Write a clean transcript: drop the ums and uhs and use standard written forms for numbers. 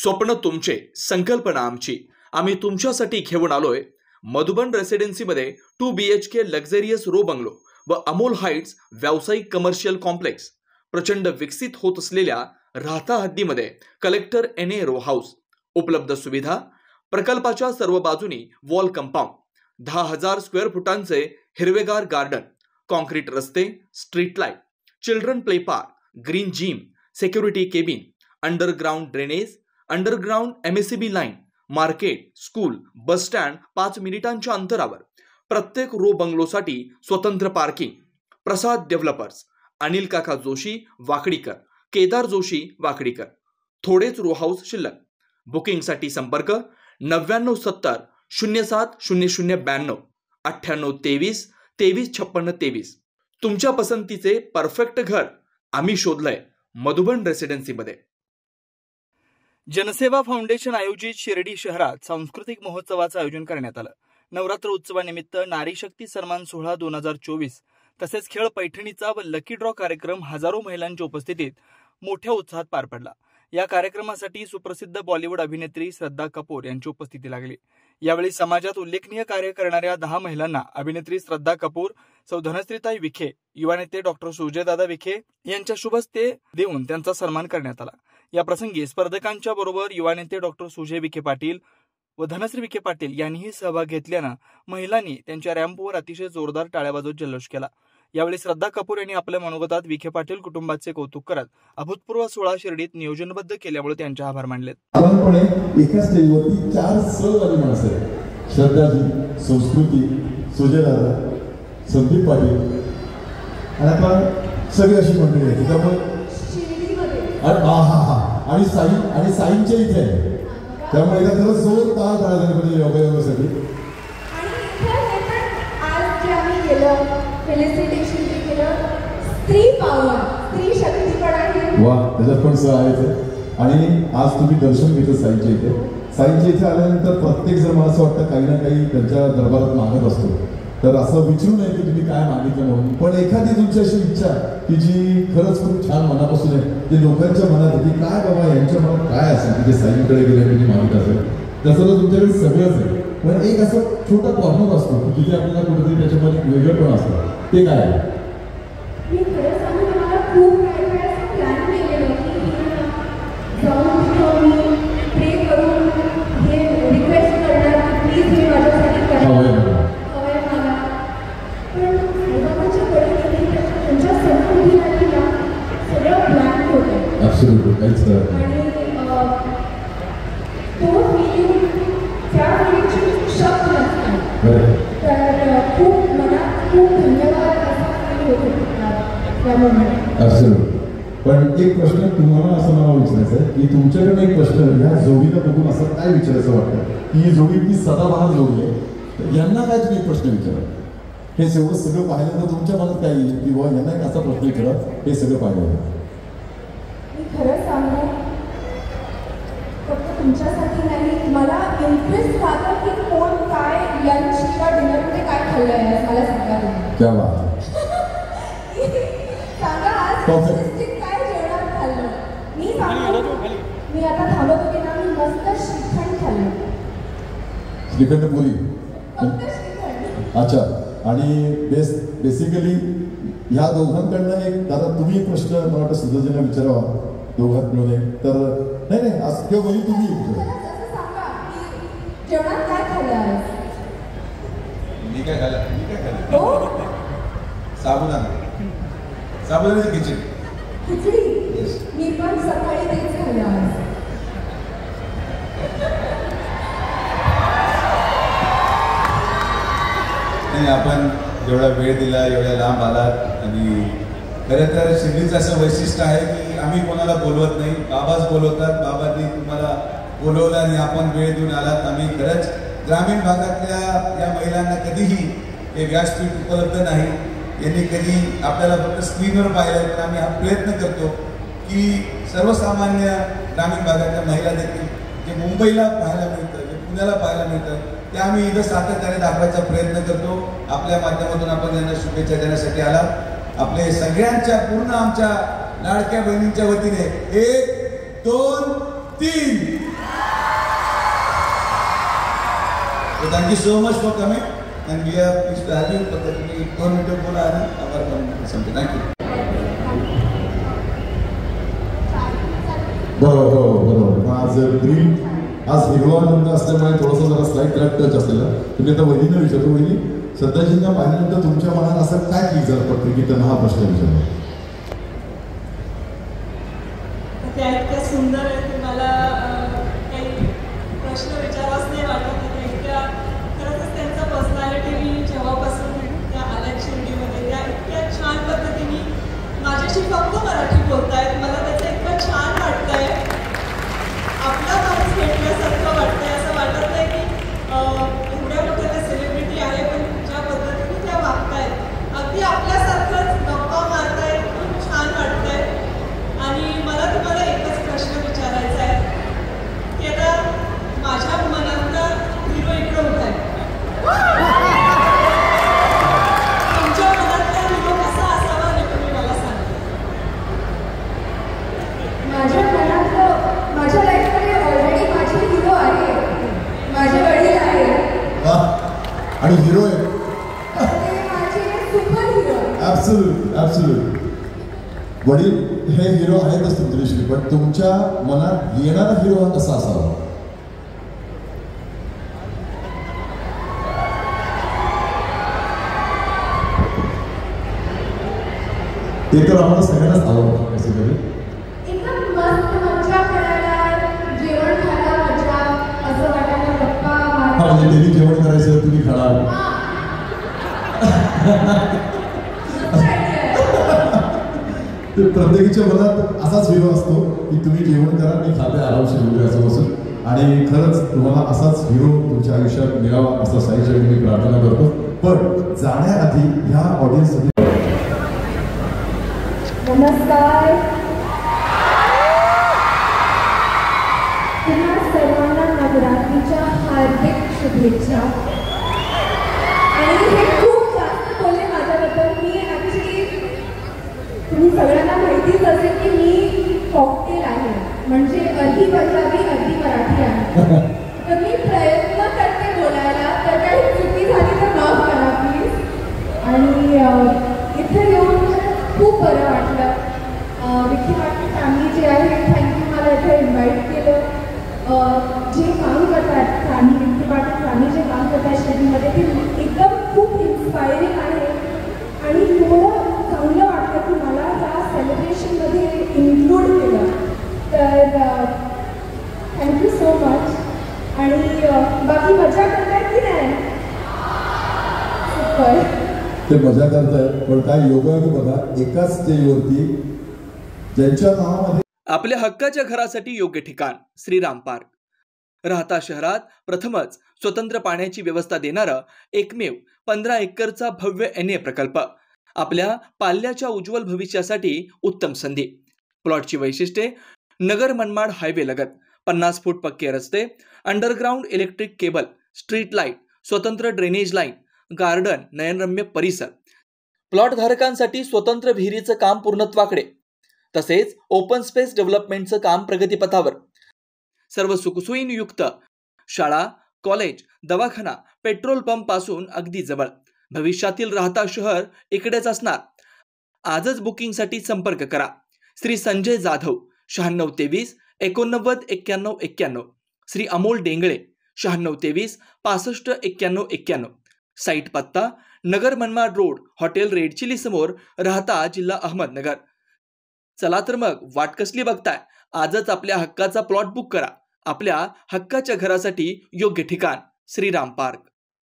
स्वप्न तुमचे, संकल्पना आमची. आम्ही तुमच्यासाठी घेऊन आलोय मधुबन रेसिडेन्सीमध्ये 2 BHK लक्झरियस रो बंगलो व अमोल हाइट्स व्यावसायिक कमर्शियल कॉम्प्लेक्स. प्रचंड विकसित होत असलेल्या राहता हद्दीमध्ये कलेक्टर NA रो हाऊस. उपलब्ध सुविधा: प्रकल्पाच्या सर्व बाजूनी वॉल कंपाऊंड, 10,000 स्क्वेअर फुटांचे हिरवेगार गार्डन, कॉन्क्रीट रस्ते, street light, children play park, green gym, security cabin, underground drainage, underground MSCB line, market, school, bus stand 5 मिनिटांच्या अंतरावर. प्रत्येक रो बंगलोसाठी स्वतंत्र पार्किंग. प्रसाद डेव्हलपर्स, अनिल काका जोशी वाकडीकर, केदार जोशी वाकडीकर. थोडेच रो हाऊस शिल्लक. बुकिंगसाठी संपर्क 9970 07 0092 9823 2356 23. तुमच्या पसंतीचे परफेक्ट घर आम्ही शोधलंय मधुबन रेसिडेन्सीमध्ये. जनसेवा फाउंडेशन आयोजित शिर्डी शहरात सांस्कृतिक महोत्सवाचं आयोजन करण्यात आलं. नवरात्र उत्सवानिमित्त नारी शक्ती सन्मान सोहळा 2024 तसेच खेळ पैठणीचा व लकी ड्रॉ कार्यक्रम हजारो महिलांच्या उपस्थितीत मोठ्या उत्साहात पार पडला. या कार्यक्रमासाठी सुप्रसिद्ध बॉलिवूड अभिनेत्री श्रद्धा कपूर यांची उपस्थिती लागली. यावेळी समाजात उल्लेखनीय कार्य करणाऱ्या 10 महिलांना अभिनेत्री श्रद्धा कपूर, सौ धनश्रीताई विखे, युवा नेते डॉक्टर सुजयदादा विखे यांच्या शुभ हस्ते देऊन त्यांचा सन्मान करण्यात आला. या प्रसंगी स्पर्धकांच्या बरोबर युवा नेते डॉक्टर सुजय विखे पाटील व धनश्री विखे पाटील यांनीही सहभाग घेतल्यानं महिलांनी त्यांच्या रॅम्पवर अतिशय जोरदार टाळ्या वाजवत जल्लोष केला. यावेळी श्रद्धा कपूर यांनी आपल्या मनोगतात विखे पाटील कुटुंबाचे कौतुक करत अभूतपूर्व सोहळा शिर्डीत नियोजनबद्ध केल्यामुळे त्यांचे आभार मानले. एका स्टेजवरती 4 सहकारी माणसं आहेत. श्रद्धाजी, संस्कृती, सुजयदादा, संदीप पाटील आणि आपण सगळी अशी मंडळी आहे. त्यामुळे आणि साईंच्या इथे आहे. त्यामुळे एका खरंच जोरदार टाळ्या झाली योगायोगासाठी. वा, त्याच्यात पण सह आहे. आणि आज तुम्ही दर्शन घेतलं साईंच्या इथे. साईंच्या इथे आल्यानंतर प्रत्येक जण मला असं वाटतं काही ना काही त्यांच्या दरबारात मागत असतो. तर असं विचारू नये की तुम्ही काय मागितलं म्हणून, पण एखादी तुमची अशी इच्छा की जी खरंच खूप छान मनापासून आहे, जे लोकांच्या मनात की काय बाबा यांच्या मनात काय असेल की जे साईंकडे गेले तुम्ही मागित असेल, तसं तर तुमच्याकडे सगळंच आहे. पण एक असं छोटा कॉर्नर असतो जिथे आपल्याला कुठेतरी त्याच्यामध्ये वेगळं पण असतं. ते काय आहे? पण एक प्रश्न तुम्हाला असं मला विचारायचं आहे की तुमच्याकडे एक प्रश्न ह्या जोडीला बघून असं काय विचारायचं वाटतं की ही जोडी ती सदाबहार जोडी आहे, तर यांना काय तुम्ही एक प्रश्न विचारा. हे सगळं पाहिल्यानंतर तुमच्या मनात काय येईल की बाबा यांना एक असा प्रश्न विचारा हे सगळं पाहिलं. मी खरं सांगू, फक्त तुमच्यासाठी नाही, मला इंटरेस्ट झाला की कोण काय लंच किंवा डिनरमध्ये काय खाल्लं आहे मला सांगा तुम्ही. क्या बात आहे. सांगा आज काय जेवणात खाल्लं. मी सांगू, मी आता थांबत होते ना, मी मस्त श्रीखंड खाल्लं. श्रीखंड पुरी. फक्त श्रीखंड. अच्छा. आणि बेसिकली ह्या दोघांकडनं एक दादा तुम्ही एक प्रश्न मला वाटतं सुधाजींना विचारावा दोघांत मिळून. तर नाही असं किंवा वही तुम्ही सांगा की जेवणात काय खाल्लं आहे. मी काय खाल्लं? हो, साबुदाण्याची खिचडी. मी पण सकाळी तेच खाल्लं आहे. नाही, आपण जेवढा वेळ दिला, एवढ्या लांब आलात. आणि खरं तर शिर्डीचं असं वैशिष्ट्य आहे की आम्ही कोणाला बोलवत नाही, बाबाच बोलवतात. बाबांनी तुम्हाला बोलवलं आणि आपण वेळ देऊन आलात. आम्ही खरंच ग्रामीण भागातल्या या महिलांना कधीही हे व्यासपीठ उपलब्ध नाही. यांनी कधी आपल्याला फक्त स्क्रीनवर पाहिलं, तर आम्ही हा प्रयत्न करतो की सर्वसामान्य ग्रामीण भागातल्या महिला देखील जे मुंबईला पाहायला मिळतं, जे पुण्याला पाहायला मिळतं, ते आम्ही इथं सातत्याने दाखवायचा प्रयत्न करतो. आपल्या माध्यमातून आपण यांना शुभेच्छा देण्यासाठी आला. आपले सगळ्यांच्या पूर्ण आमच्या लाडक्या बहिणींच्या वतीने 1 2 3 thank you so much for coming and we are please to have you. फक्त तुम्ही 2 मिनिटं बोला आणि आभार समजा. थँक्यू. बरोबर. आज ग्रीन आज हिरवा रंग असल्यामुळे थोडंसं जरा स्लाईट रेड टच असलेला. तुम्ही आता वहिनीनं विचारतो, वहिनी श्रद्धाजींना पाहिल्यानंतर तुमच्या मनात असं काय क्लिक झालं पडतं की त्यांना हा प्रश्न विचारला? त्या इतक्या सुंदर आहे की मला काही प्रश्न विचारावाच नाही वाटत. इतक्या खरंच त्यांचा पर्सनॅलिटी मी जेव्हापासून त्या आल्या शिर्डीमध्ये त्या इतक्या छान पद्धतीने माझ्याशी फक्त मराठी बोलतायत. मला त्याचं इतकं छान वाटतंय. आपला माणूस भेटल्यासारखं वाटतंय. असं वाटत नाही की एवढ्या मोठ्या त्या सेलिब्रिटी आहे पण ज्या पद्धतीने त्या वागतायत अगदी आपल्यासारखंच गप्पा मारतायत. खूप छान वाटतंय. आणि मला तुम्हाला एकच प्रश्न विचारायचा आहे की आता माझ्या मनातला हिरो इकडे उभा आहे. तुमच्या मनातला हिरो कसा असावा हे तुम्ही मला सांगा. माझ्या मनात माझ्या लाईफमध्ये ऑलरेडी माझे हिरो आहे. माझे वडील आहेत आणि हिरो आहे. ते माझे सुपर हिरो. ॲब्सोल्यूट. वडील हे हिरो आहेतच तुमच्याशी, पण तुमच्या मनात येणारा हिरो हा कसा असावा? ते तर आम्हाला सगळ्यांनाच आवडतं. बेसिकली एकदम मस्त मजा करायला, जेवण खायला मजा, असं वाटायला गप्पा मारायला. म्हणजे त्यांनी जेवण करायचं तुम्ही खाणार. ते प्रत्येकाच्या मनात असाच हिरो असतो की तुम्ही जेवण करा, मी खाते आरामशीर बोलूया असं बसून. आणि खरंच तुम्हाला असाच हिरो तुमच्या आयुष्यात मिळावा असं साईच्या मी प्रार्थना करतो. पण जाण्याआधी ह्या ऑडियन्ससाठी नमस्कार. तुम्हा सर्वांना नवरात्रीच्या हार्दिक शुभेच्छा. आणि हे खूप जास्त बोलले माझ्याबद्दल. मी ॲक्च्युली तुम्ही सगळ्यांना माहितीच असेल की मी कॉकटेल आहे, म्हणजे अर्धी पंजाबी अर्धी मराठी आहे. तर मी प्रयत्न करते बोलायला, तर काही चुकी झाली तर माफ करा प्लीज. आणि इथे येऊन खूप बरं वाटलं. विक्की पाटील फॅमिली जी आहे, थँक्यू मला इथे इन्व्हाइट केलं. जे काम करतात फॅमिली, विक्की पाटील फॅमिली जे काम करतात शिर्डीमध्ये ते एकदम खूप इन्स्पायरिंग आहे. आणि एवढं चांगलं वाटतं की मला त्या सेलिब्रेशनमध्ये इन्क्लूड केलं. तर थँक्यू सो मच. आणि बाकी मजा करतायत की नाही? सुपर. ते मजा करतायत, पण काय योगायोग बघा, एकाच स्टेजवरती ज्यांच्या नावामध्ये आपल्या हक्काच्या घरासाठी योग्य ठिकाण श्रीराम पार्क. राहता शहरात प्रथमच स्वतंत्र पाण्याची व्यवस्था देणारा एकमेव 15 एकरचा भव्य NA प्रकल्प. आपल्या पाल्याच्या उज्ज्वल भविष्यासाठी उत्तम संधी. प्लॉटची वैशिष्ट्ये: नगर मनमाड हायवे लगत, 50 फूट पक्के रस्ते, underground electric cable, street light, स्वतंत्र ड्रेनेज लाईन, गार्डन, नयनरम्य परिसर. प्लॉट धारकांसाठी स्वतंत्र विहिरीचं काम पूर्णत्वाकडे, तसेच ओपन स्पेस डेव्हलपमेंटचं काम प्रगतीपथावर. सर्व सुखसोयींयुक्त शाळा, कॉलेज, दवाखाना, पेट्रोल पंप पासून अगदी जवळ. भविष्यातील राहता शहर इकडेच असणार. आजच बुकिंगसाठी संपर्क करा. श्री संजय जाधव 9623 89 91 91, श्री अमोल डेंगळे 9623 65 91 91. साईट पत्ता: Nagar Manmad road, hotel red chilli समोर, राहता जिल्हा अहमदनगर. चला तर मग वाट कसली बघताय? आजच आपल्या हक्काचा प्लॉट बुक करा. आपल्या हक्काच्या घरासाठी योग्य ठिकाण श्रीराम पार्क.